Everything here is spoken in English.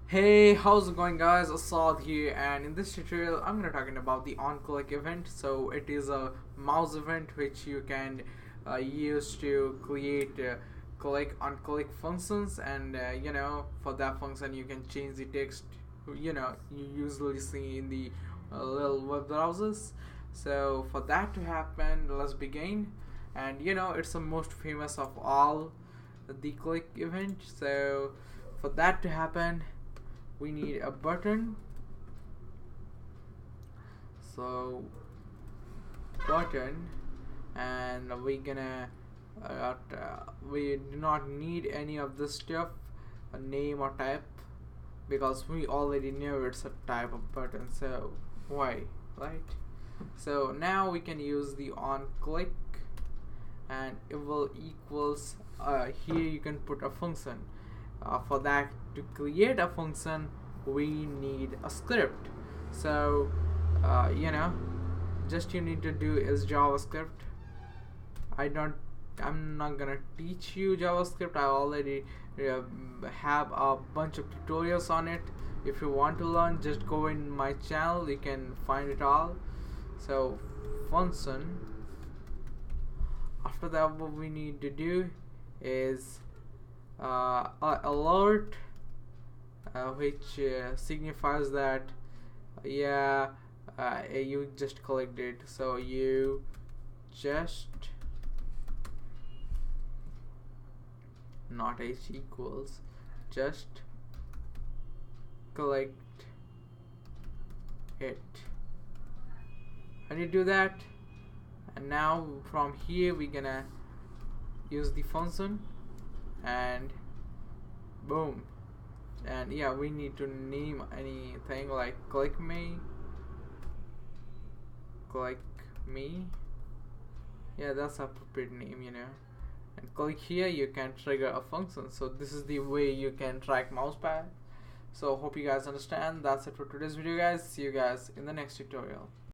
Hey, how's it going guys? Asad here, and in this tutorial I'm gonna talking about the onclick event. So it is a mouse event which you can use to create click on click functions, and for that function you can change the text you usually see in the little web browsers. So for that to happen, let's begin. And it's the most famous of all, the click event. So for that to happen, we need a button. So button, and we're gonna we do not need any of this stuff, a name or type, because we already know it's a type of button, so why, right? So now we can use the on click, and it will equals, here you can put a function. For that, to create a function, we need a script. So uh, you know just you need to do is JavaScript. I don't I'm not gonna teach you JavaScript. I already uh, have a bunch of tutorials on it. If you want to learn, just go in my channel, you can find it all. So function, after that what we need to do is alert, which signifies that yeah, you just collected. So you just, not h equals, just collect it. And you do that, and now from here we're gonna use the function, and boom. And yeah, we need to name anything like click me. Yeah, that's appropriate name. And click here, you can trigger a function. So this is the way you can track mousepad. So hope you guys understand. That's it for today's video guys. See you guys in the next tutorial.